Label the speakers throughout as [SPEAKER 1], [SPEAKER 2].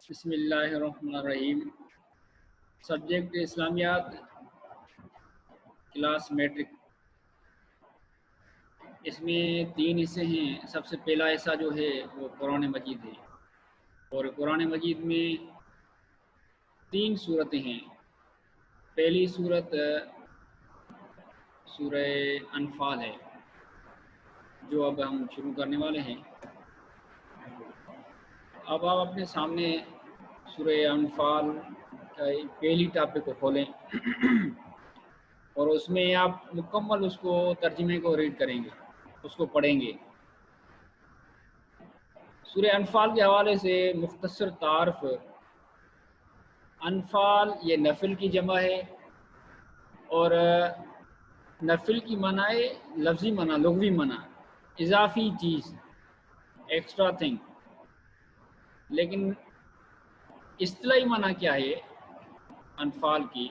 [SPEAKER 1] بسم اللہ الرحمن الرحیم۔ سبجیکٹ اسلامیات، کلاس میٹرک۔ اس میں 3 حصے ہیں۔ سب سے پہلا حصہ جو ہے وہ قرآن مجید ہے، اور قرآن مجید میں 3 صورتیں ہیں۔ پہلی صورت سورہ انفال ہے، جو اب ہم شروع کرنے والے ہیں۔ اب آپ اپنے سامنے سورہ انفال کا پہلی ٹاپک کو کھولیں اور اس میں آپ مکمل اس کو ترجمے کو ریڈ کریں گے، اس کو پڑھیں گے۔ سورہ انفال کے حوالے سے مختصر تعارف۔ انفال یہ نفل کی جمع ہے، اور نفل کی معنی ہے لفظی معنی، لغوی معنی اضافی چیز، ایکسٹرا تھنگ۔ لیکن اصطلاحی معنی کیا ہے انفال کی؟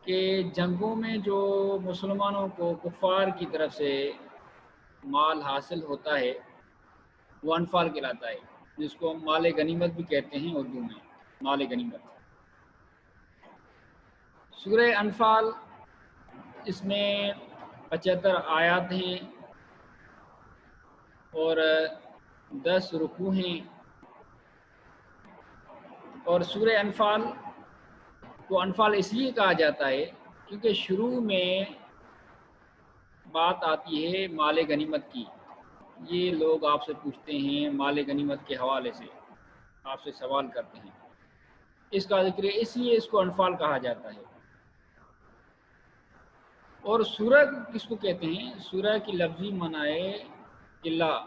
[SPEAKER 1] کہ جنگوں میں جو مسلمانوں کو کفار کی طرف سے مال حاصل ہوتا ہے وہ انفال کہلاتا ہے، جس کو ہم مال غنیمت بھی کہتے ہیں اردو میں، مال غنیمت۔ سورہ انفال، اس میں 75 آیات ہیں اور 10 رکوع ہیں۔ اور سورہ انفال کو انفال اس لیے کہا جاتا ہے کیونکہ شروع میں بات آتی ہے مال غنیمت کی۔ یہ لوگ آپ سے پوچھتے ہیں مال غنیمت کے حوالے سے، آپ سے سوال کرتے ہیں، اس کا ذکر ہے، اس لیے اس کو انفال کہا جاتا ہے۔ اور سورہ کس کو کہتے ہیں؟ سورہ کی لفظی معنی ہے قلعہ،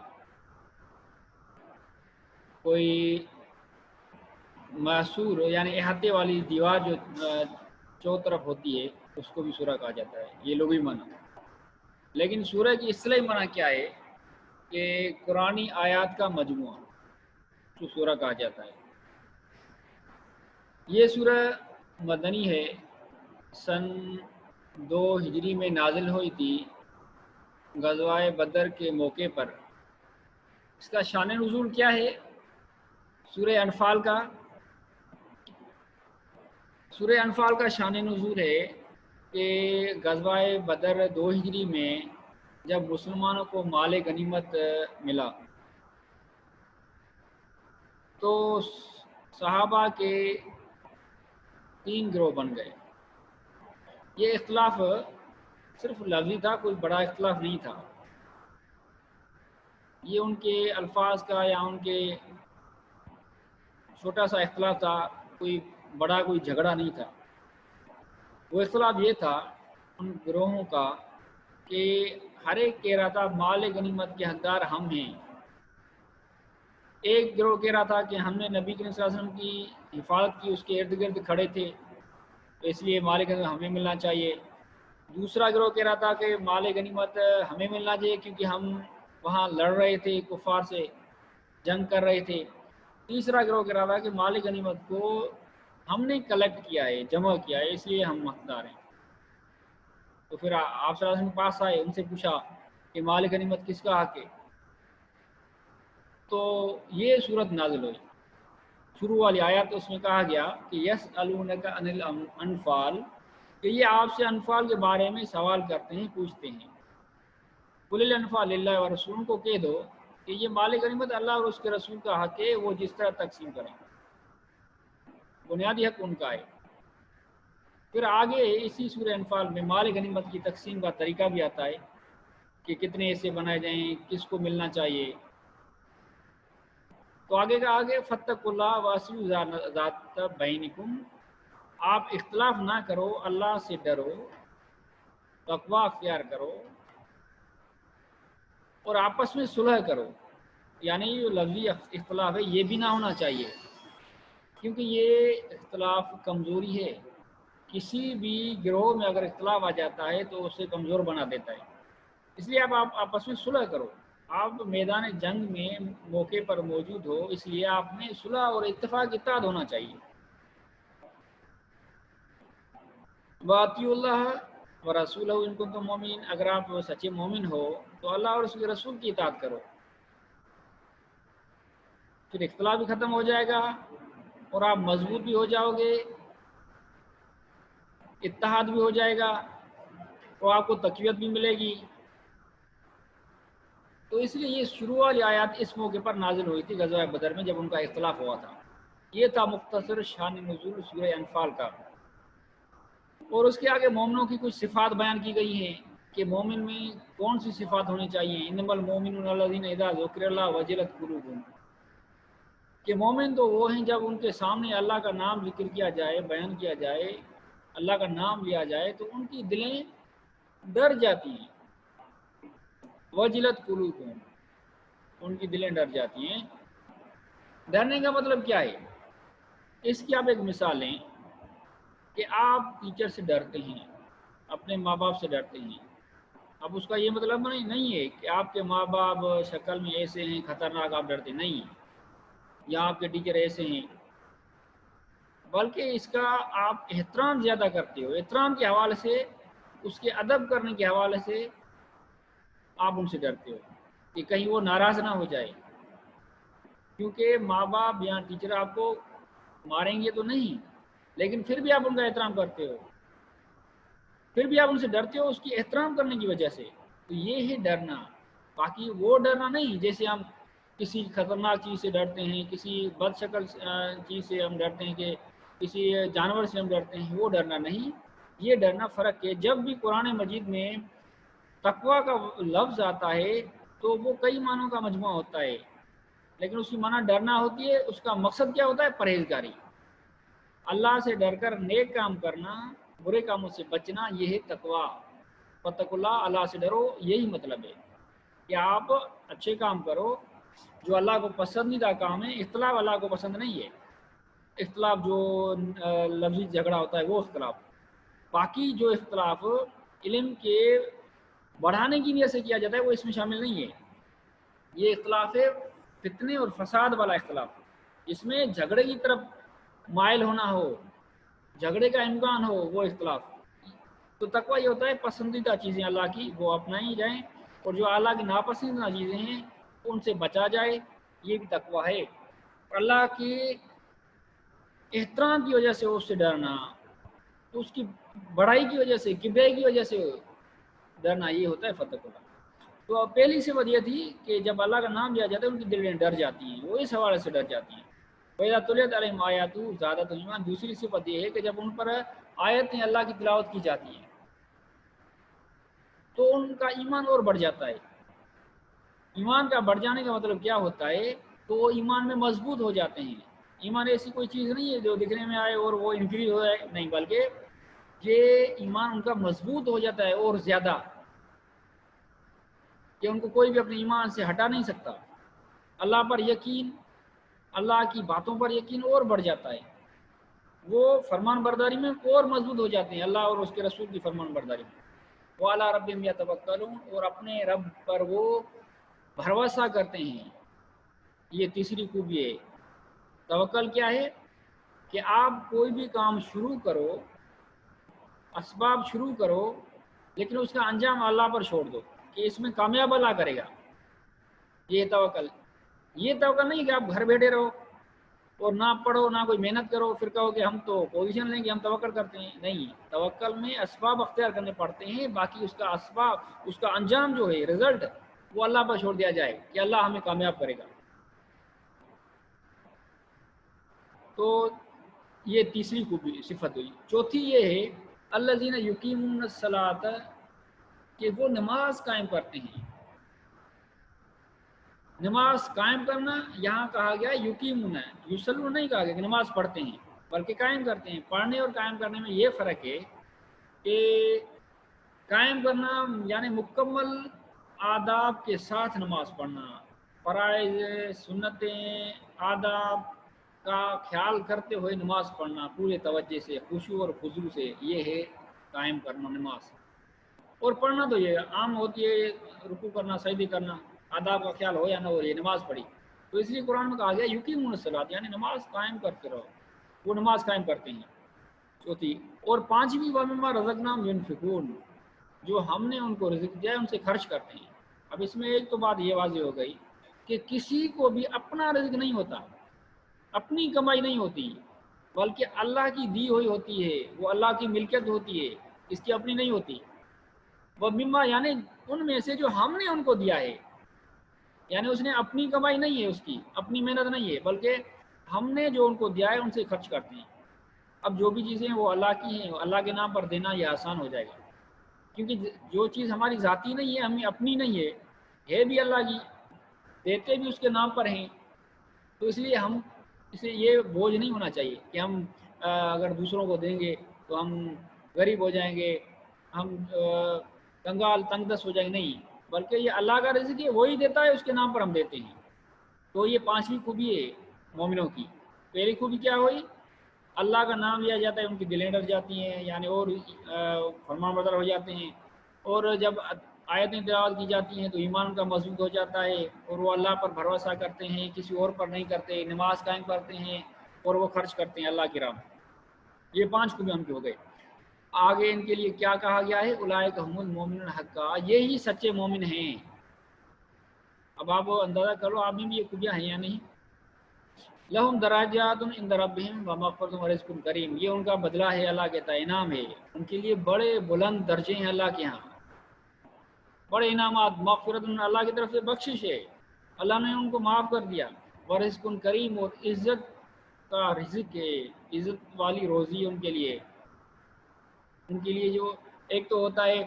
[SPEAKER 1] کوئی محصور یعنی احاطے والی دیوار جو چو طرف ہوتی ہے، اس کو بھی سورہ کہا جاتا ہے، یہ لغوی معنی۔ لیکن سورہ کی اصطلاحی معنی کیا ہے؟ کہ قرآنی آیات کا مجموعہ جو سورہ کہا جاتا ہے۔ یہ سورہ مدنی ہے، سن 2 ہجری میں نازل ہوئی تھی غزوہ بدر کے موقع پر۔ اس کا شان نزول کیا ہے سورہ انفال کا؟ سورہ انفال کا شان نزول ہے کہ غزوہ بدر 2 ہجری میں جب مسلمانوں کو مال غنیمت ملا تو صحابہ کے 3 گروہ بن گئے۔ یہ اختلاف صرف لفظی تھا، کوئی بڑا اختلاف نہیں تھا۔ یہ ان کے الفاظ کا یا ان کے چھوٹا سا اختلاف تھا، کوئی بڑا کوئی جھگڑا نہیں تھا۔ وہ اختلاف یہ تھا ان گروہوں کا کہ ہر ایک کہہ رہا تھا مال غنیمت کے حقدار ہم ہیں۔ ایک گروہ کہہ رہا تھا کہ ہم نے نبی کریم صلی اللہ علیہ وسلم کی حفاظت کی، اس کے ارد گرد کھڑے تھے، تو اس لیے مال غنیمت ہمیں ملنا چاہیے۔ دوسرا گروہ کہہ رہا تھا کہ مال غنیمت ہمیں ملنا چاہیے کیونکہ ہم وہاں لڑ رہے تھے، کفار سے جنگ کر رہے تھے۔ تیسرا گروہ کہہ رہا تھا کہ مال غنیمت کو ہم نے کلیکٹ کیا ہے، جمع کیا ہے، اس لیے ہم حقدار ہیں۔ تو پھر آپ صلی اللہ علیہ وسلم کے پاس آئے، ان سے پوچھا کہ مال غنیمت کس کا حق ہے؟ تو یہ صورت نازل ہوئی۔ شروع والی آیات اس میں کہا گیا کہ یسألونک عن الانفال، کہ یہ آپ سے انفال کے بارے میں سوال کرتے ہیں، پوچھتے ہیں۔ قل الانفال للہ ورسول، کو کہہ دو کہ یہ مال غنیمت اللہ اور اس کے رسول کا حق ہے، وہ جس طرح تقسیم کریں، بنیادی حق ان کا ہے۔ پھر آگے اسی سورہ انفال میں مال غنیمت کی تقسیم کا طریقہ بھی آتا ہے کہ کتنے حصے بنائے جائیں، کس کو ملنا چاہیے۔ تو آگے کا آگے فاتقوا اللہ واصلحوا ذات بینکم، آپ اختلاف نہ کرو، اللہ سے ڈرو، تقوی اختیار کرو اور آپس میں صلح کرو۔ یعنی یہ لفظی اختلاف ہے یہ بھی نہ ہونا چاہیے، کیونکہ یہ اختلاف کمزوری ہے۔ کسی بھی گروہ میں اگر اختلاف آ جاتا ہے تو اسے کمزور بنا دیتا ہے۔ اس لیے آپ آپس میں صلح کرو۔ آپ میدان جنگ میں موقع پر موجود ہو، اس لیے آپ میں صلح اور اتفاق اتحاد ہونا چاہیے۔ وَأَطِیعُوا اللَّهَ وَرَسُولَهُ إِن كُنتُم مُؤْمِنِینَ، اگر آپ سچے مومن ہو تو اللہ اور اس کے رسول کی اطاعت کرو۔ پھر اختلاف بھی ختم ہو جائے گا اور آپ مضبوط بھی ہو جاؤ گے، اتحاد بھی ہو جائے گا اور آپ کو تقویت بھی ملے گی۔ تو اس لیے یہ شروع والی آیات اس موقع پر نازل ہوئی تھی غزوہ بدر میں، جب ان کا اختلاف ہوا تھا۔ یہ تھا مختصر شان نزول سورہ انفال کا۔ اور اس کے آگے مومنوں کی کچھ صفات بیان کی گئی ہیں کہ مومن میں کون سی صفات ہونی چاہیے۔ انما المؤمنون الذین اذا ذکر اللہ وجلت قلوبهم، کہ مومن تو وہ ہیں جب ان کے سامنے اللہ کا نام ذکر کیا جائے، بیان کیا جائے، اللہ کا نام لیا جائے تو ان کی دلیں ڈر جاتی ہیں۔ وجلت قلوبهم، ان کی دلیں ڈر جاتی ہیں۔ ڈرنے کا مطلب کیا ہے؟ اس کی آپ ایک مثال لیں کہ آپ ٹیچر سے ڈرتے ہیں، اپنے ماں باپ سے ڈرتے ہیں۔ اب اس کا یہ مطلب نہیں ہے کہ آپ کے ماں باپ شکل میں ایسے ہیں خطرناک آپ ڈرتے نہیں، یا آپ کے ٹیچر ایسے ہیں، بلکہ اس کا آپ احترام زیادہ کرتے ہو۔ احترام کے حوالے سے، اس کے ادب کرنے کے حوالے سے آپ ان سے ڈرتے ہو کہ کہیں وہ ناراض نہ ہو جائے، کیونکہ ماں باپ یا ٹیچر آپ کو ماریں گے تو نہیں، لیکن پھر بھی آپ ان کا احترام کرتے ہو، پھر بھی آپ ان سے ڈرتے ہو اس کی احترام کرنے کی وجہ سے۔ تو یہ ہے ڈرنا، باقی وہ ڈرنا نہیں جیسے ہم کسی خطرناک چیز سے ڈرتے ہیں، کسی بد شکل چیز سے ہم ڈرتے ہیں، کہ کسی جانور سے ہم ڈرتے ہیں، وہ ڈرنا نہیں۔ یہ ڈرنا فرق ہے۔ جب بھی قرآن مجید میں تقویٰ کا لفظ آتا ہے تو وہ کئی معنوں کا مجموعہ ہوتا ہے، لیکن اس کی معنی ڈرنا ہوتی ہے۔ اس کا مقصد کیا ہوتا ہے؟ پرہیزگاری، اللہ سے ڈر کر نیک کام کرنا، برے کاموں سے بچنا، یہ ہے تقویٰ۔ فاتقوا اللہ، اللہ سے ڈرو، یہی مطلب ہے کہ آپ اچھے کام کرو جو اللہ کو پسندیدہ کام ہے۔ اختلاف اللہ کو پسند نہیں ہے، اختلاف جو لفظی جھگڑا ہوتا ہے وہ اختلاف، باقی جو اختلاف علم کے بڑھانے کی نیت سے کیا جاتا ہے وہ اس میں شامل نہیں ہے۔ یہ اختلاف ہے فتنے اور فساد والا اختلاف، جس میں جھگڑے کی طرف مائل ہونا ہو، جھگڑے کا امکان ہو، وہ اختلاف۔ تو تقویٰ یہ ہوتا ہے پسندیدہ چیزیں اللہ کی وہ اپنائی جائیں، اور جو اللہ کی ناپسندیدہ چیزیں ہیں ان سے بچا جائے، یہ بھی تقویٰ ہے۔ اللہ کی احترام کی وجہ سے اس سے ڈرنا، اس کی بڑائی کی وجہ سے، کبریائی کی وجہ سے ڈرنا، یہ ہوتا ہے فتق اللہ۔ تو پہلی صفت یہ تھی کہ جب اللہ کا نام لیا جاتا ہے ان کی دلیں ڈر جاتی ہیں، وہ اس حوالے سے ڈر جاتی ہیں۔ وَإِذَا تُلِيَتْ عَلَيْهِمْ آيَاتُهُ زَادَتْهُمْ ایمان۔ دوسری صفت یہ ہے کہ جب ان پر آیتیں اللہ کی تلاوت کی جاتی ہیں تو ان کا ایمان اور بڑھ جاتا ہے۔ ایمان کا بڑھ جانے کا مطلب کیا ہوتا ہے؟ تو وہ ایمان میں مضبوط ہو جاتے ہیں۔ ایمان ایسی کوئی چیز نہیں ہے جو دکھنے میں آئے اور وہ انکریز ہو جائے، نہیں، بلکہ یہ ایمان ان کا مضبوط ہو جاتا ہے اور زیادہ، کہ ان کو کوئی بھی اپنے ایمان سے ہٹا نہیں سکتا۔ اللہ پر یقین، اللہ کی باتوں پر یقین اور بڑھ جاتا ہے، وہ فرمان برداری میں اور مضبوط ہو جاتے ہیں، اللہ اور اس کے رسول کی فرمان برداری میں۔ وَعَلَىٰ رَبِّهِمْ يَتَوَكَّلُونَ، اور اپنے رب پر وہ بھروسہ کرتے ہیں۔ یہ تیسری خوبی ہے۔ توکل کیا ہے؟ کہ آپ کوئی بھی کام شروع کرو، اسباب شروع کرو، لیکن اس کا انجام اللہ پر چھوڑ دو کہ اس میں کامیاب اللہ کرے گا۔ یہ توکل۔ یہ توکل نہیں کہ آپ گھر بیٹھے رہو اور نہ پڑھو نہ کوئی محنت کرو، پھر کہو کہ ہم تو پوزیشن لیں گے، ہم توکل کرتے ہیں۔ نہیں، توکل میں اسباب اختیار کرنے پڑتے ہیں، باقی اس کا اسباب، اس کا انجام جو ہے، رزلٹ، وہ اللہ پر چھوڑ دیا جائے کہ اللہ ہمیں کامیاب کرے گا۔ تو یہ تیسری خوبی صفت ہوئی۔ چوتھی یہ ہے الذین یقیمون الصلاۃ، کہ وہ نماز قائم کرتے ہیں۔ نماز قائم کرنا یہاں کہا گیا یقیمون، یصلون نہیں کہا گیا کہ نماز پڑھتے ہیں، بلکہ قائم کرتے ہیں۔ پڑھنے اور قائم کرنے میں یہ فرق ہے کہ قائم کرنا یعنی مکمل آداب کے ساتھ نماز پڑھنا، فرائض، سنتیں، آداب کا خیال کرتے ہوئے نماز پڑھنا پورے توجہ سے، خشوع اور خضوع سے، یہ ہے قائم کرنا نماز۔ اور پڑھنا تو یہ عام ہوتی ہے، رکوع کرنا، سجدے کرنا، آداب کا خیال ہو یا نہ ہو، یہ نماز پڑھی۔ تو اس لیے قرآن میں کہا گیا یقیمون الصلاۃ، یعنی نماز قائم کرتے رہو، وہ نماز قائم کرتے ہیں۔ چوتھی اور پانچویں وَمِمَّا رَزَقْنَاهُمْ يُنْفِقُونَ، جو ہم نے ان کو رزق دیا ہے ان سے خرچ کرتے ہیں۔ اب اس میں ایک تو بات یہ واضح ہو گئی کہ کسی کو بھی اپنا رزق نہیں ہوتا، اپنی کمائی نہیں ہوتی، بلکہ اللہ کی دی ہوئی ہوتی ہے، وہ اللہ کی ملکیت ہوتی ہے، اس کی اپنی نہیں ہوتی۔ وہ مما یعنی ان میں سے جو ہم نے ان کو دیا ہے، یعنی اس نے اپنی کمائی نہیں ہے، اس کی اپنی محنت نہیں ہے، بلکہ ہم نے جو ان کو دیا ہے ان سے خرچ کرتے ہیں۔ اب جو بھی چیزیں وہ اللہ کی ہیں، اللہ کے نام پر دینا یہ آسان ہو جائے گا، کیونکہ جو چیز ہماری ذاتی نہیں ہے، ہمیں اپنی نہیں ہے بھی اللہ کی، دیتے بھی اس کے نام پر ہیں، تو اس لیے ہم اسے یہ بوجھ نہیں ہونا چاہیے کہ ہم اگر دوسروں کو دیں گے تو ہم غریب ہو جائیں گے، ہم کنگال تنگ دست ہو جائیں گے، نہیں، بلکہ یہ اللہ کا رزق ہے، وہی دیتا ہے، اس کے نام پر ہم دیتے ہیں۔ تو یہ پانچویں خوبی ہے مومنوں کی۔ پہلی خوبی کیا ہوئی؟ اللہ کا نام لیا جاتا ہے، ان کی دلیں ڈر جاتی ہیں، یعنی اور فرمان بردار ہو جاتے ہیں، اور جب آیتیں تلاوت کی جاتی ہیں تو ایمان ان کا مضبوط ہو جاتا ہے، اور وہ اللہ پر بھروسہ کرتے ہیں، کسی اور پر نہیں کرتے، نماز قائم کرتے ہیں، اور وہ خرچ کرتے ہیں اللہ کی راہ میں۔ یہ پانچ خوبیاں ان کی ہو گئی۔ آگے ان کے لیے کیا کہا گیا ہے؟ اولئک هم المؤمنون حقا، یہی سچے مومن ہیں۔ اب آپ اندازہ کرو آپ میں بھی یہ خوبیاں ہیں یا نہیں۔ لہم درجات عند ربہم ومغفرۃ ورزق کریم، یہ ان کا بدلہ ہے، اللہ کے انعام ہے، ان کے لیے بڑے بلند درجے ہیں اللہ کے ہاں، بڑے انعامات، مغفرت اللہ کی طرف سے بخشش ہے، اللہ نے ان کو معاف کر دیا، ورزق کریم، اور عزت کا رزق ہے، عزت والی روزی ان کے لیے۔ ان کے لیے جو ایک تو ہوتا ہے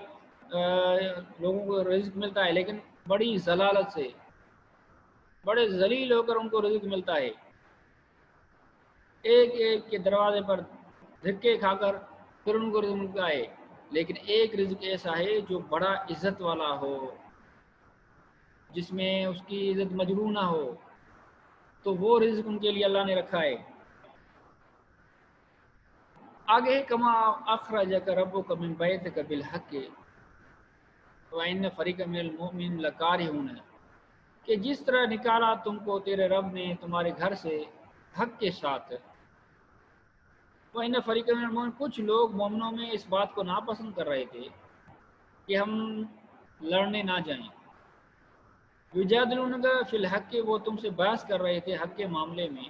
[SPEAKER 1] لوگوں کو رزق ملتا ہے لیکن بڑی ذلالت سے، بڑے ذلیل ہو کر ان کو رزق ملتا ہے، ایک ایک کے دروازے پر دھکے کھا کر پھر ان کو رزق ملتا ہے۔ لیکن ایک رزق ایسا ہے جو بڑا عزت والا ہو، جس میں اس کی عزت مجروح نہ ہو، تو وہ رزق ان کے لیے اللہ نے رکھا ہے۔ آگے کما اخرجک ربک من بیتک بالحق وان فریقا من المؤمنین لکارہون، کہ جس طرح نکالا تم کو تیرے رب نے تمہارے گھر سے حق کے ساتھ، وان فریقا من المؤمنین، کچھ لوگ مومنوں میں اس بات کو ناپسند کر رہے تھے کہ ہم لڑنے نہ جائیں۔ یجادلونک فی الحق، وہ تم سے بحث کر رہے تھے حق کے معاملے میں،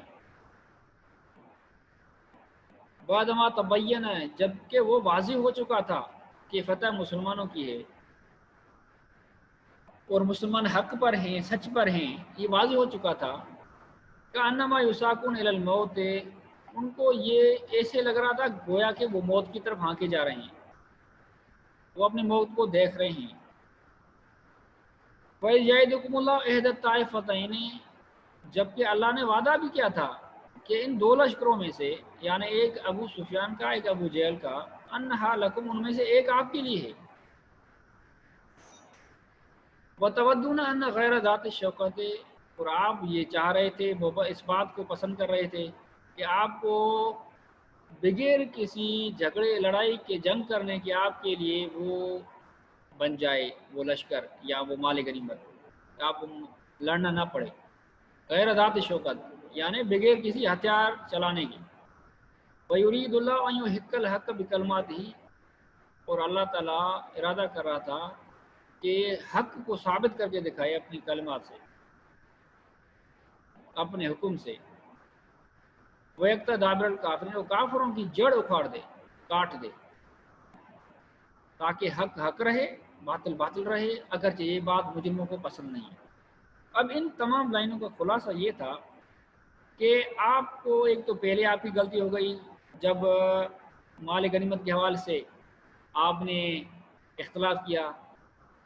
[SPEAKER 1] بعد ما تبین، جبکہ وہ واضح ہو چکا تھا کہ فتح مسلمانوں کی ہے اور مسلمان حق پر ہیں، سچ پر ہیں، یہ واضح ہو چکا تھا۔ کانما یساقون الی الموت، ان کو یہ ایسے لگ رہا تھا گویا کہ وہ موت کی طرف ہانکے جا رہے ہیں، وہ اپنی موت کو دیکھ رہے ہیں۔ وَيَعِدُكُمُ اللَّهُ إِحْدَى الطَّائِفَتَيْنِ، جبکہ اللہ نے وعدہ بھی کیا تھا کہ ان دو لشکروں میں سے، یعنی ایک ابو سفیان کا ایک ابو جہل کا، انہا لکم، ان میں سے ایک آپ کے لیے ہے، وَتَوَدُّونَ أَنَّ غَيْرَ ذَاتِ الشَّوْكَةِ، اور آپ یہ چاہ رہے تھے، وہ اس بات کو پسند کر رہے تھے کہ آپ کو بغیر کسی جھگڑے لڑائی کے جنگ کرنے کے آپ کے لیے وہ بن جائے، وہ لشکر یا وہ مال غنیمت، آپ کو لڑنا نہ پڑے، غیر ذات شوکت یعنی بغیر کسی ہتھیار چلانے کی۔ وَيُرِيدُ اللَّهُ أَن يُحِقَّ الْحَقَّ بِكَلِمَاتِهِ، اور اللہ تعالیٰ ارادہ کر رہا تھا کہ حق کو ثابت کر کے دکھائے اپنی کلمات سے، اپنے حکم سے۔ وَيَقْطَعَ دَابِرَ الْكَافِرِينَ، اور کافروں کی جڑ اکھاڑ دے، کاٹ دے، تاکہ حق حق رہے، باطل باطل رہے، اگرچہ یہ بات مجرموں کو پسند نہیں ہے۔ اب ان تمام لائنوں کا خلاصہ یہ تھا کہ آپ کو ایک تو پہلے آپ کی غلطی ہو گئی جب مال غنیمت کے حوالے سے آپ نے اختلاف کیا،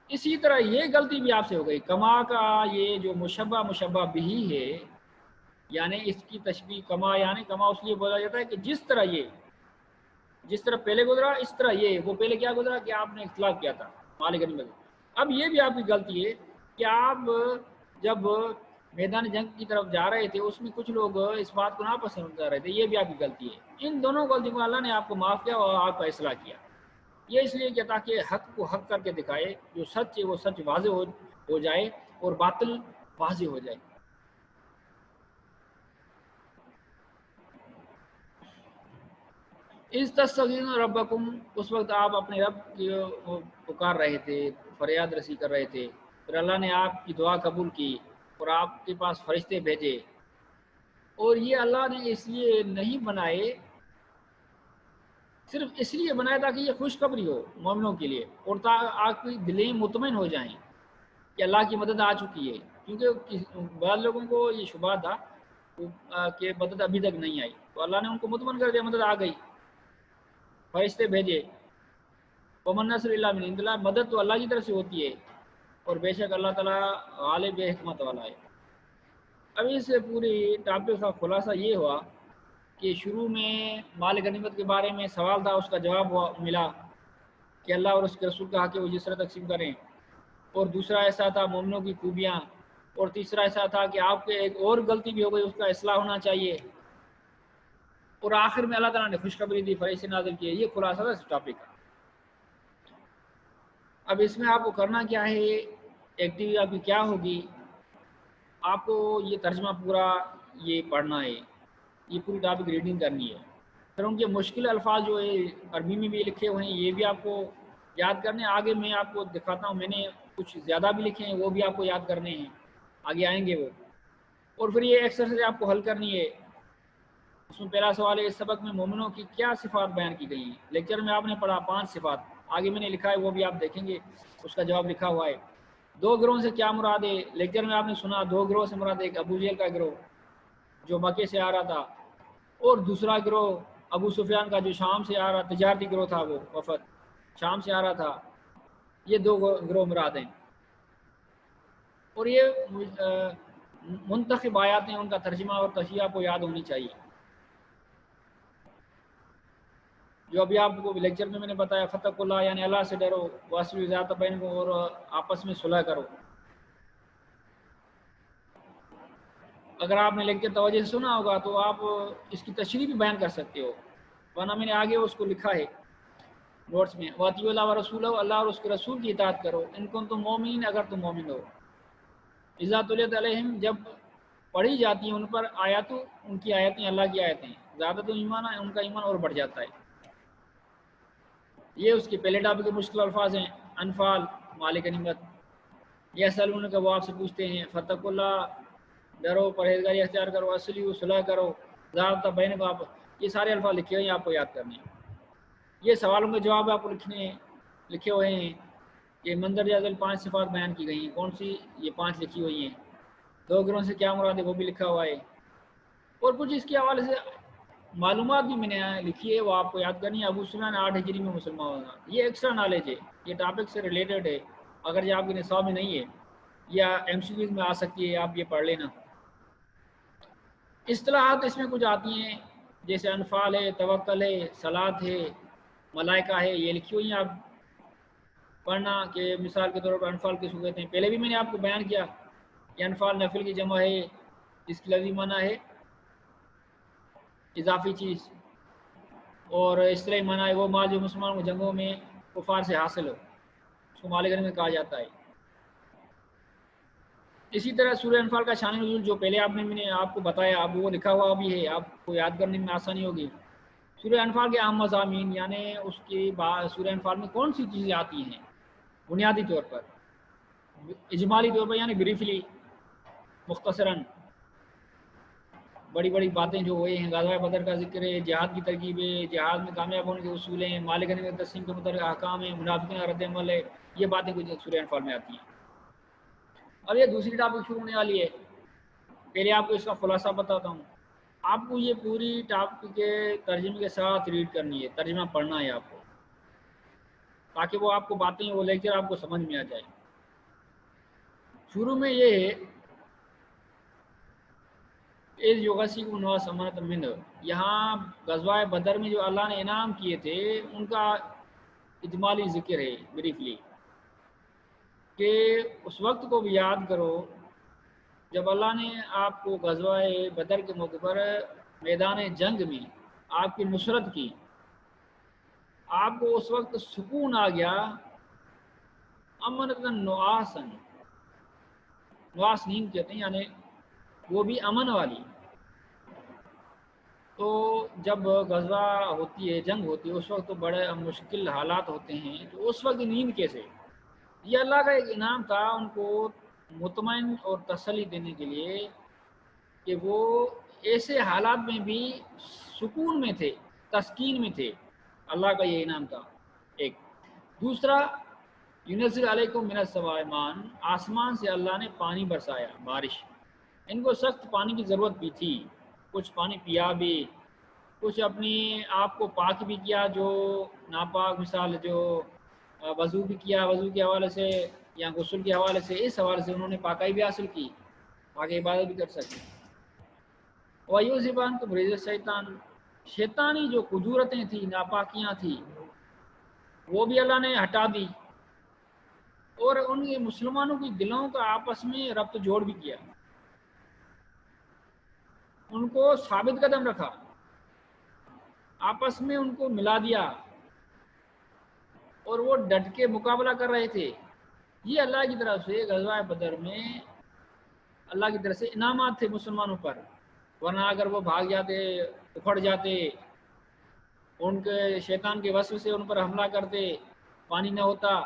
[SPEAKER 1] اسی طرح یہ غلطی بھی آپ سے ہو گئی۔ کما کا یہ جو مشبہ بہی ہے، یعنی اس کی تشبیہ کما، یعنی کما اس لیے بولا جاتا ہے کہ جس طرح پہلے گزرا اس طرح یہ، وہ پہلے کیا گزرا کہ آپ نے اختلاف کیا تھا مال غنیمت۔ اب یہ بھی آپ کی غلطی ہے کہ آپ جب میدان جنگ کی طرف جا رہے تھے اس میں کچھ لوگ اس بات کو ناپسند کر رہے تھے، یہ بھی آپ کی غلطی ہے۔ ان دونوں غلطیوں کو اللہ نے آپ کو معاف کیا اور آپ کا اصلاح کیا، یہ اس لیے کہ تاکہ حق کو حق کر کے دکھائے، جو سچ ہے وہ سچ واضح ہو جائے اور باطل واضح ہو جائے۔ اس تستغیثون ربکم، اس وقت آپ اپنے رب کی پکار رہے تھے، فریاد رسی کر رہے تھے، پھر اللہ نے آپ کی دعا قبول کی۔ اور آپ کے پاس فرشتے بھیجے، اور یہ اللہ نے اس لیے نہیں بنائے، صرف اس لیے بنایا تاکہ یہ خوشخبری ہو مومنوں کے لیے، اور آپ کی دلیں مطمئن ہو جائیں کہ اللہ کی مدد آ چکی ہے، کیونکہ بعض لوگوں کو یہ شبہ تھا کہ مدد ابھی تک نہیں آئی، تو اللہ نے ان کو مطمئن کر دیا مدد آ گئی، فرشتے بھیجے۔ ومن نصر اللہ من عند اللہ، مدد تو اللہ کی طرف سے ہوتی ہے، اور بے شک اللہ تعالیٰ غالب حکمت والا ہے۔ اب اس پوری ٹاپک کا خلاصہ یہ ہوا کہ شروع میں مال غنیمت کے بارے میں سوال تھا، اس کا جواب ملا کہ اللہ اور اس کے رسول کا حق ہے وہ جس طرح تقسیم کریں، اور دوسرا ایسا تھا مومنوں کی خوبیاں، اور تیسرا ایسا تھا کہ آپ کے ایک اور غلطی بھی ہو گئی، اس کا اصلاح ہونا چاہیے، اور آخر میں اللہ تعالیٰ نے خوشخبری دی، فرشتے نازل کیے۔ یہ خلاصہ تھا اس ٹاپک کا۔ اب اس میں آپ کو کرنا کیا ہے، ایکٹیویٹی آپ کی کیا ہوگی، آپ کو یہ ترجمہ پورا یہ پڑھنا ہے، یہ پوری ٹاپک ریڈنگ کرنی ہے، پھر ان کے مشکل الفاظ جو ہے عربی میں بھی لکھے ہوئے ہیں یہ بھی آپ کو یاد کرنے، آگے میں آپ کو دکھاتا ہوں، میں نے کچھ زیادہ بھی لکھے ہیں وہ بھی آپ کو یاد کرنے ہیں، آگے آئیں گے وہ۔ اور پھر یہ ایکسرسائز آپ کو حل کرنی ہے۔ اس میں پہلا سوال ہے، اس سبق میں مومنوں کی کیا صفات بیان کی گئی ہیں؟ لیکچر میں آپ نے پڑھا 5 صفات، آگے میں نے لکھا ہے وہ بھی آپ دیکھیں گے، اس کا جواب لکھا ہوا ہے۔ 2 گروہوں سے کیا مراد ہے؟ لیکچر میں آپ نے سنا 2 گروہ سے مراد، ایک ابو جہل کا گروہ جو مکے سے آ رہا تھا، اور دوسرا گروہ ابو سفیان کا جو شام سے آ رہا تجارتی گروہ تھا، وہ وفد شام سے آ رہا تھا۔ یہ 2 گروہ مراد ہیں، اور یہ منتخب آیات ہیں، ان کا ترجمہ اور تشریح آپ کو یاد ہونی چاہیے۔ جو ابھی آپ کو لیکچر میں نے بتایا، فتق اللہ یعنی اللہ سے ڈرو، واصلوا ذات بینکم، اور آپس میں صلح کرو۔ اگر آپ نے لیکچر توجہ سے سنا ہوگا تو آپ اس کی تشریح بھی بیان کر سکتے ہو، ورنہ میں نے آگے اس کو لکھا ہے نوٹس میں، واطیعوا اللہ و رسولہ، اللہ اور اس کے رسول کی اطاعت کرو، ان کنتم مومنین، اگر تم مومن ہو۔ اذا تلیت علیہم، جب پڑھی جاتی ہیں ان پر آیات، ان کی آیتیں اللہ کی آیتیں، زیادہ تو ایمان ہے، ان کا ایمان اور بڑھ جاتا ہے۔ یہ اس کے پہلے ٹاپک کے مشکل الفاظ ہیں۔ انفال، مال غنیمت، یہ سلون کا وہ آپ سے پوچھتے ہیں، فتق اللہ، ڈرو، پرہیزگاری اختیار کرو، اصلی صلح کرو، ذات بین کو، آپ یہ سارے الفاظ لکھے ہوئے ہیں، آپ کو یاد کرنے ہیں۔ یہ سوالوں کے جواب آپ کو لکھے ہوئے ہیں۔ یہ مندرجہ ذیل 5 صفات بیان کی گئی ہیں، کون سی؟ یہ 5 لکھی ہوئی ہیں۔ 2 گروہوں سے کیا مراد ہے وہ بھی لکھا ہوا ہے، اور کچھ اس کے حوالے سے معلومات بھی میں نے لکھی ہے، وہ آپ کو یاد کرنی ہے۔ ابو سفیان 8 ہجری میں مسلمان ہونا، یہ ایکسٹرا نالج ہے، یہ ٹاپک سے ریلیٹڈ ہے، اگر یہ آپ کے نصاب میں نہیں ہے یا ایم سی کیوز میں آ سکتی ہے، آپ یہ پڑھ لینا۔ اصطلاحات اس میں کچھ آتی ہیں، جیسے انفال ہے، توکل ہے، صلات ہے، ملائکہ ہے، یہ لکھی ہوئی ہیں، آپ پڑھنا کہ مثال کے طور پر انفال کی صورت ہیں، پہلے بھی میں نے آپ کو بیان کیا کہ انفال نفل کی جمع ہے، جس کی لفظی معنی ہے اضافی چیز، اور اصطلاحی معنی ہے وہ مال جو مسلمان کو جنگوں میں کفار سے حاصل ہو، اس کو مال غنیمت کہا جاتا ہے۔ اسی طرح سورہ انفال کا شان نزول جو پہلے میں نے آپ کو بتایا، اب وہ لکھا ہوا بھی ہے، آپ کو یاد کرنے میں آسانی ہوگی۔ سورہ انفال کے عام مضامین، یعنی اس کی سورہ انفال میں کون سی چیزیں آتی ہیں بنیادی طور پر، اجمالی طور پر، یعنی بریفلی، مختصراً بڑی بڑی باتیں جو ہوئے ہیں، غزوہ بدر کا ذکر ہے، جہاد کی ترغیب ہے، جہاد میں کامیاب ہونے کے اصول ہیں، مال غنیمت تقسیم کے متعلق احکام ہیں، منافقین کا رد عمل ہے، یہ باتیں کچھ سورہ انفال میں آتی ہیں۔ اب یہ دوسری ٹاپک شروع ہونے والی ہے، پہلے آپ کو اس کا خلاصہ بتاتا ہوں۔ آپ کو یہ پوری ٹاپک کے ترجمے کے ساتھ ریڈ کرنی ہے، ترجمہ پڑھنا ہے آپ کو، تاکہ وہ آپ کو باتیں، وہ لیکچر آپ کو سمجھ میں آ جائے۔ شروع میں یہ ہے یہاں غزوہ بدر میں جو اللہ نے انعام کیے تھے ان کا اجمالی ذکر ہے بریفلی، کہ اس وقت کو بھی یاد کرو جب اللہ نے آپ کو غزوہ بدر کے موقع پر میدان جنگ میں آپ کی نصرت کی، آپ کو اس وقت سکون آ گیا، امن نعاسن، نعاس نیند کہتے ہیں، یعنی وہ بھی امن والی۔ تو جب غزوہ ہوتی ہے، جنگ ہوتی ہے، اس وقت تو بڑے مشکل حالات ہوتے ہیں، تو اس وقت نیند کیسے؟ یہ اللہ کا ایک انعام تھا ان کو مطمئن اور تسلی دینے کے لیے کہ وہ ایسے حالات میں بھی سکون میں تھے، تسکین میں تھے۔ اللہ کا یہ انعام تھا ایک۔ دوسرا، ينزل علیکم من السماء ماء، آسمان سے اللہ نے پانی برسایا، بارش۔ ان کو سخت پانی کی ضرورت بھی تھی، کچھ پانی پیا بھی، کچھ اپنی آپ کو پاک بھی کیا، جو ناپاک مثال جو وضو بھی کیا، وضو کے حوالے سے یا غسل کے حوالے سے، اس حوالے سے انہوں نے پاکائی بھی حاصل کی، آگے عبادت بھی کر سکے۔ وایو زبان کو بریز شیطان، شیطانی جو قدورتیں تھیں، ناپاکیاں تھیں، وہ بھی اللہ نے ہٹا دی، اور ان کے مسلمانوں کی دلوں کا آپس میں ربط جوڑ بھی کیا، ان کو ثابت قدم رکھا، آپس میں ان کو ملا دیا، اور وہ ڈٹ کے مقابلہ کر رہے تھے۔ یہ اللہ کی طرف سے غزوہ بدر میں اللہ کی طرف سے انعامات تھے مسلمانوں پر، ورنہ اگر وہ بھاگ جاتے، اکھڑ جاتے، ان کے شیطان کے وسوسے سے ان پر حملہ کرتے، پانی نہ ہوتا،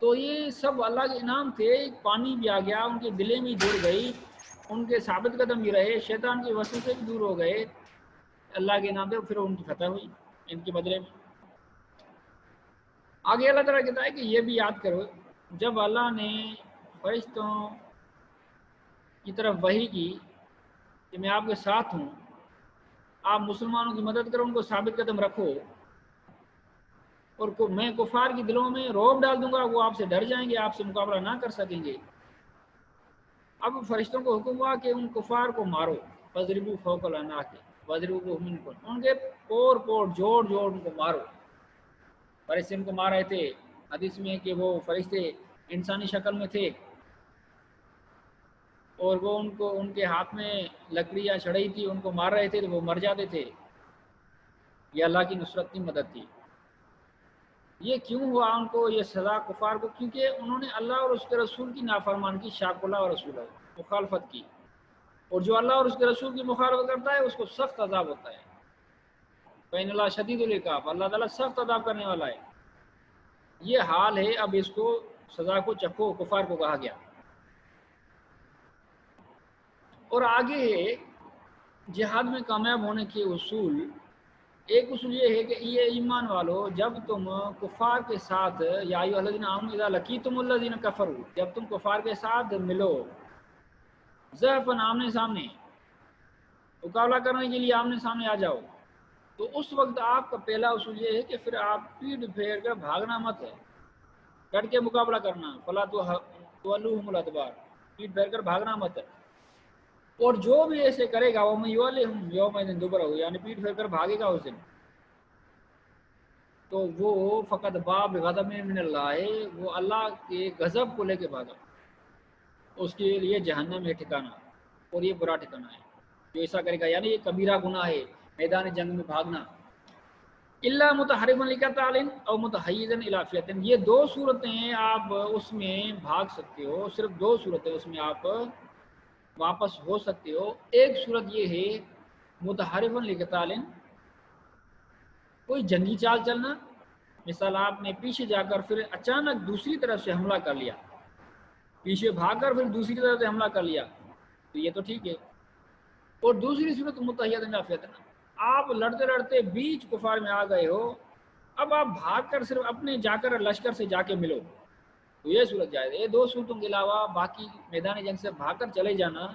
[SPEAKER 1] تو یہ سب اللہ کے انعام تھے۔ پانی بھی آ گیا، ان کے دلیں بھی جڑ گئی، ان کے ثابت قدم بھی رہے، شیطان کے وسوسے بھی دور ہو گئے، اللہ کے انعام تھے، پھر ان کی فتح ہوئی ان کے بدلے میں۔ آگے اللہ تعالیٰ کہتا ہے کہ یہ بھی یاد کرو جب اللہ نے فرشتوں کی طرف وحی کی کہ میں آپ کے ساتھ ہوں، آپ مسلمانوں کی مدد کرو، ان کو ثابت قدم رکھو، اور میں کفار کی دلوں میں رعب ڈال دوں گا، وہ آپ سے ڈر جائیں گے، آپ سے مقابلہ نہ کر سکیں گے۔ اب فرشتوں کو حکم ہوا کہ ان کفار کو مارو، فضربوا فوق الاعناق، وضربوا منکم، ان کے پور پور جوڑ جوڑ ان کو مارو۔ فرشتے ان کو مار رہے تھے، حدیث میں کہ وہ فرشتے انسانی شکل میں تھے، اور وہ ان کے ہاتھ میں لکڑی یا چھڑی تھی، ان کو مار رہے تھے تو وہ مر جاتے تھے۔ یہ اللہ کی نصرت کی مدد تھی۔ یہ کیوں ہوا ان کو یہ سزا کفار کو؟ کیونکہ انہوں نے اللہ اور اس کے رسول کی نافرمان کی، شاق اللہ اور رسول مخالفت کی، اور جو اللہ اور اس کے رسول کی مخالفت کرتا ہے اس کو سخت عذاب ہوتا ہے۔ فإن اللہ شدید العقاب، اللہ تعالیٰ سخت عذاب کرنے والا ہے۔ یہ حال ہے، اب اس کو سزا کو چکھو، کفار کو کہا گیا۔ اور آگے جہاد میں کامیاب ہونے کے اصول، ایک اصول یہ ہے کہ یہ ایمان والو، جب تم کفار کے ساتھ، یا ایھا الذین آمنوا اذا لقیتم الذین کفروا، جب تم کفار کے ساتھ ملو، زحفاً آمنے سامنے، مقابلہ کرنے کے لیے آمنے سامنے آ جاؤ، تو اس وقت آپ کا پہلا اصول یہ ہے کہ پھر آپ پیٹ پھیر کر بھاگنا مت ہے، ڈٹ کے مقابلہ کرنا، فلا تولوہم الادبار، پیٹ پھیر کر بھاگنا مت ہے۔ اور جو بھی ایسے کرے گا وہ یولہم یومئذ دبرہ، یعنی پیٹ پھیر کر بھاگے گا اس دن، تو وہ فقط باب غضب من اللہ، وہ اللہ کے غضب کو لے کے بھاگا، اس کے لیے جہنم ہے ٹھکانہ، اور یہ برا ٹھکانہ ہے جو ایسا کرے گا، یعنی یہ کبیرہ گناہ ہے میدان جنگ میں بھاگنا۔ الا متحرفا لقتال او متحیزا الی فئۃ، یہ دو صورتیں آپ اس میں بھاگ سکتے ہو، صرف دو صورتیں اس میں آپ واپس ہو سکتے ہو۔ ایک صورت یہ ہے متحرفا لقتال، کوئی جنگی چال چلنا، مثال آپ نے پیچھے جا کر پھر اچانک دوسری طرف سے حملہ کر لیا، پیچھے بھاگ کر پھر دوسری طرف سے حملہ کر لیا، تو یہ تو ٹھیک ہے۔ اور دوسری صورت متحیزا الی فئۃ، آپ لڑتے لڑتے بیچ کفار میں آ گئے ہو، اب آپ بھاگ کر صرف اپنے جا کر لشکر سے جا کے ملو، تو یہ صورت جائز ہے۔ یہ دو صورتوں کے علاوہ باقی میدان جنگ سے بھاگ کر چلے جانا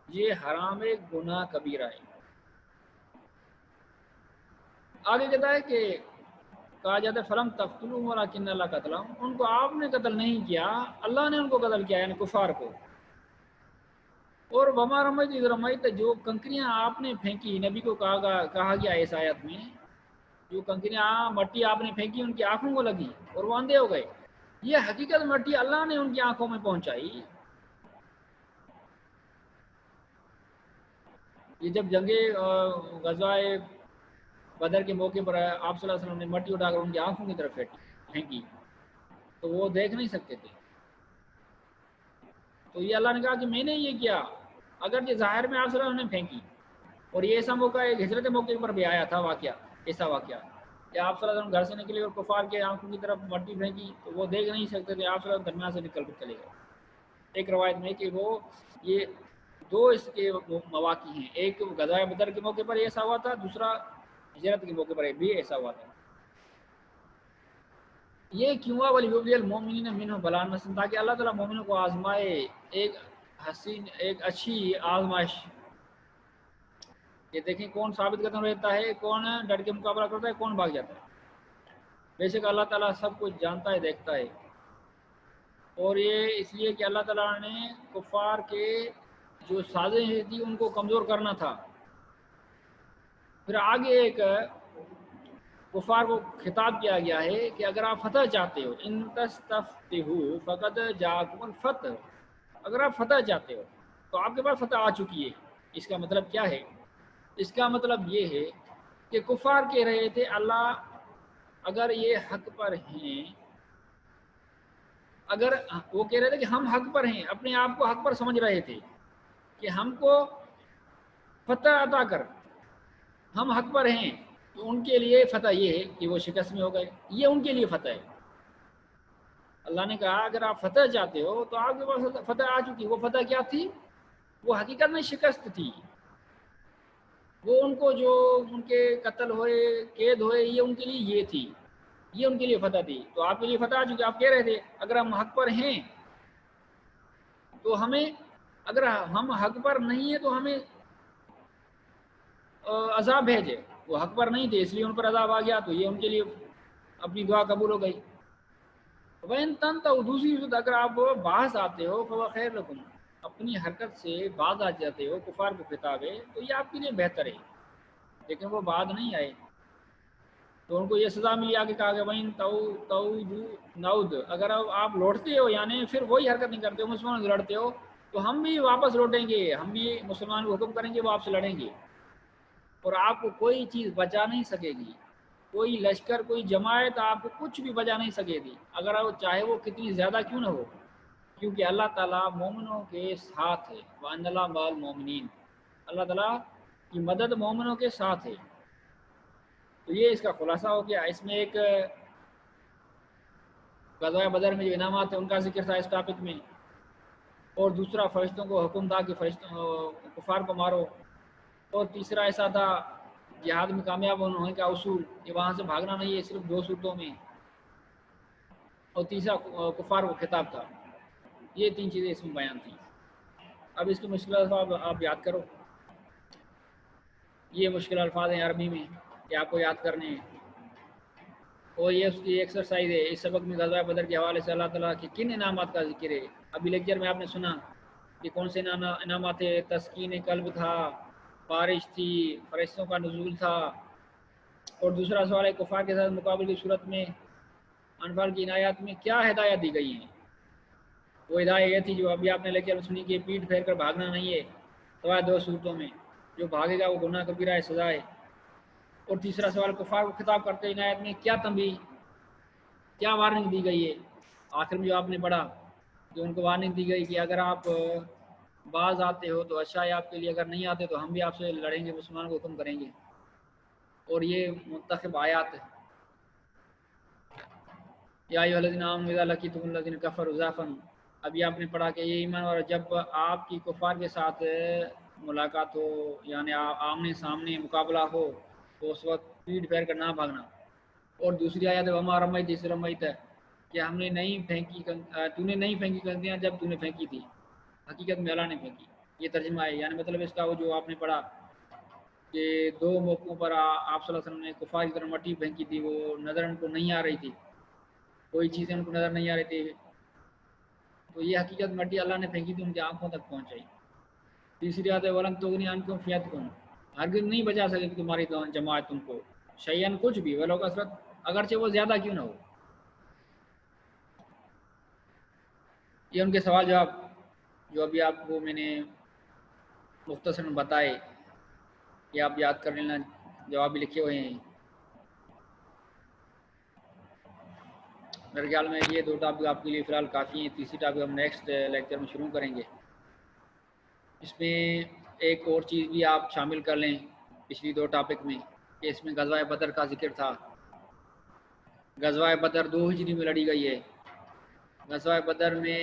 [SPEAKER 1] یہ حرام گناہ کبیرہ ہے۔ آگے کہتا ہے کہ کہا جاتا ہے فلم تقتلوہم ولکن اللہ قتلہم، ان کو آپ نے قتل نہیں کیا، اللہ نے ان کو قتل کیا، یعنی کفار کو۔ اور وما رمیت اذ رمیت، جو کنکریاں آپ نے پھینکی، نبی کو کہا گیا اس آیت میں، جو کنکریاں مٹی آپ نے پھینکی ان کی آنکھوں کو لگی اور وہ اندھے ہو گئے، یہ حقیقت مٹی اللہ نے ان کی آنکھوں میں پہنچائی۔ یہ جب جنگے غزوہ بدر کے موقع پر آپ صلی اللہ علیہ وسلم نے مٹی اٹھا کر ان کی آنکھوں کی طرف پھینکی تو وہ دیکھ نہیں سکتے تھے، تو یہ اللہ نے کہا کہ میں نے یہ کیا، اگرچہ ظاہر میں آپ صلی اللہ علیہ وسلم نے پھینکی۔ اور یہ ایسا موقع ہے، ہجرت موقع پر بھی آیا تھا واقعہ، ایسا واقعہ کہ آپ صلی اللہ علیہ وسلم گھر سے نکلے اور کفار کے آنکھوں کی طرف مٹی پھینکی تو وہ دیکھ نہیں سکتے تھے، آپ صلی اللہ علیہ وسلم درمیان سے نکل کر چلے گئے۔ ایک روایت میں کہ وہ یہ دو اس کے مواقع ہیں، ایک غزوہ بدر کے موقع پر ایسا ہوا تھا، دوسرا ہجرت کے موقع پر بھی ایسا ہوا تھا۔ یہ کیوں ہوا؟ وَلِيُبْلِيَ الْمُؤْمِنِينَ مِنْهُ بَلَاءً حَسَنًا، تاکہ اللہ تعالیٰ مومنوں کو آزمائے ایک حسین، ایک اچھی آزمائش۔ یہ دیکھیں کون ثابت قدم رہتا ہے، کون ڈٹ کے مقابلہ کرتا ہے، کون بھاگ جاتا ہے۔ بے شک اللہ تعالیٰ سب کچھ جانتا ہے، دیکھتا ہے، اور یہ اس لیے کہ اللہ تعالیٰ نے کفار کے جو سازشیں تھی ان کو کمزور کرنا تھا۔ پھر آگے ایک کفار کو خطاب کیا گیا ہے کہ اگر آپ فتح چاہتے ہو، ان تستفتحوا فقد جاءکم الفتح، اگر آپ فتح چاہتے ہو تو آپ کے پاس فتح آ چکی ہے۔ اس کا مطلب کیا ہے؟ اس کا مطلب یہ ہے کہ کفار کہہ رہے تھے اللہ اگر یہ حق پر ہیں، اگر وہ کہہ رہے تھے کہ ہم حق پر ہیں، اپنے آپ کو حق پر سمجھ رہے تھے کہ ہم کو فتح عطا کر، ہم حق پر ہیں، تو ان کے لیے فتح یہ ہے کہ وہ شکست میں ہو گئے، یہ ان کے لیے فتح ہے۔ اللہ نے کہا اگر آپ فتح چاہتے ہو تو آپ کے پاس فتح آ چکی۔ وہ فتح کیا تھی؟ وہ حقیقت میں شکست تھی۔ وہ ان کو جو ان کے قتل ہوئے، قید ہوئے، یہ ان کے لیے یہ تھی، یہ ان کے لیے فتح تھی۔ تو آپ کے لیے فتح آ چکی۔ آپ کہہ رہے تھے اگر ہم حق پر ہیں تو ہمیں، اگر ہم حق پر نہیں ہیں تو ہمیں عذاب بھیجے۔ وہ حق پر نہیں تھے اس لیے ان پر عذاب آ گیا، تو یہ ان کے لیے اپنی دعا قبول ہو گئی۔ وَإِن تَنْتَهُوا، دوسری صورت اگر آپ باز آتے ہو فَهُوَ خَيْرٌ لَكُمْ، اپنی حرکت سے باز آ جاتے ہو، کفار کو خطاب ہے، تو یہ آپ کے لیے بہتر ہے۔ لیکن وہ بعد نہیں آئے تو ان کو یہ سزا ملی، آگے کہا کہ وَإِن تَعُودُوا نَعُودْ، اگر آپ لوٹتے ہو یعنی پھر وہی حرکت نہیں کرتے ہو، مسلمانوں سے لڑتے ہو، تو ہم بھی واپس لوٹیں گے، ہم بھی مسلمان کو حکم کریں گے، وہ آپ سے لڑیں گے، اور آپ کو کوئی چیز بچا نہیں سکے گی، کوئی لشکر، کوئی جماعت آپ کو کچھ بھی بچا نہیں سکے گی، اگر وہ چاہے وہ کتنی زیادہ کیوں نہ ہو، کیونکہ اللہ تعالیٰ مومنوں کے ساتھ ہے۔ وَأَنَّ اللَّهَ مَعَ الْمُؤْمِنِينَ، اللہ تعالیٰ کی مدد مومنوں کے ساتھ ہے۔ تو یہ اس کا خلاصہ ہو گیا۔ اس میں ایک غزوہ بدر میں جو انعامات ہیں ان کا ذکر تھا اس ٹاپک میں، اور دوسرا فرشتوں کو حکم تھا کہ کفار کو مارو، اور تیسرا ایسا تھا جہاد میں کامیاب ہونے کا اصول کہ وہاں سے بھاگنا نہیں ہے صرف 2 صورتوں میں، اور تیسرا کفار کو خطاب تھا۔ یہ 3 چیزیں اس میں بیان تھیں۔ اب اس کی مشکل الفاظ آپ یاد کرو، یہ مشکل الفاظ ہیں عربی میں کہ آپ کو یاد کرنے ہیں، اور یہ اس کی ایکسرسائز ہے۔ اس سبق میں غزوہ بدر کے حوالے سے اللہ تعالیٰ کے کن انعامات کا ذکر ہے۔ ابھی لیکچر میں آپ نے سنا کہ کون سے انعامات تھے، تسکین قلب تھا، بارش تھی، فرشتوں کا نزول تھا، اور دوسرا سوال ہے کفار کے ساتھ مقابلے کی صورت میں انفال کی عنایات میں کیا ہدایت دی گئی ہیں۔ وہ ہدایت یہ تھی جو ابھی آپ نے لیکچر میں سنی کہ پیٹ پھیر کر بھاگنا نہیں ہے سوائے 2 صورتوں میں، جو بھاگے گا وہ گناہ کبیرہ ہے، سزا ہے۔ اور تیسرا سوال کفار کو خطاب کرتے عنایت میں کیا تنبیہ، کیا وارننگ دی گئی ہے۔ آخر میں جو آپ نے پڑھا جو ان کو وارننگ دی گئی کہ اگر آپ باز آتے ہو تو اچھا ہے آپ کے لیے، اگر نہیں آتے تو ہم بھی آپ سے لڑیں گے، مسلمان کو حکم کریں گے۔ اور یہ منتخب آیات یا ایھا الذین آمنوا اذا لقیتم الذین کفروا زحفا، ابھی آپ نے پڑھا کہ یہ ایمان اور جب آپ کی کفار کے ساتھ ملاقات ہو یعنی آمنے سامنے مقابلہ ہو تو اس وقت پیٹ پھیر کر نہ بھاگنا۔ اور دوسری آیت وما رمیت اذ رمیت، کہ ہم نے نہیں پھینکی، تو نے نہیں پھینکی کنکریاں جب تو نے پھینکی تھی، حقیقت میں اللہ نے پھینکی۔ یہ ترجمہ ہے، یعنی مطلب اس کا وہ جو آپ نے پڑھا کہ 2 موقعوں پر آپ صلی اللہ علیہ وسلم نے کفار کی طرف مٹی پھینکی تھی، وہ نظر ان کو نہیں آ رہی تھی، کوئی چیزیں ان کو نظر نہیں آ رہی تھی، تو یہ حقیقت مٹی اللہ نے پھینکی تھی، ان کی آنکھوں تک پہنچائی۔ تیسری آیت ہے ولن تغنی عنکم فئتکم، ہرگز نہیں بچا سکے کہ تمہاری جماعت تم کو شیئن کچھ بھی ولو کثرت، اگرچہ وہ زیادہ کیوں نہ ہو۔ یہ ان کے سوال جواب جو ابھی آپ کو میں نے مختصر بتائے، یہ آپ یاد کر لینا، جواب بھی لکھے ہوئے ہیں۔ میرے خیال میں یہ 2 ٹاپک آپ کے لیے فی الحال کافی ہیں، تیسری ٹاپک ہم نیکسٹ لیکچر میں شروع کریں گے۔ اس میں ایک اور چیز بھی آپ شامل کر لیں پچھلی 2 ٹاپک میں کہ اس میں غزوہ بدر کا ذکر تھا۔ غزوہ بدر 2 ہجری میں لڑی گئی ہے۔ غزوہ بدر میں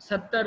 [SPEAKER 1] 70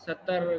[SPEAKER 1] 70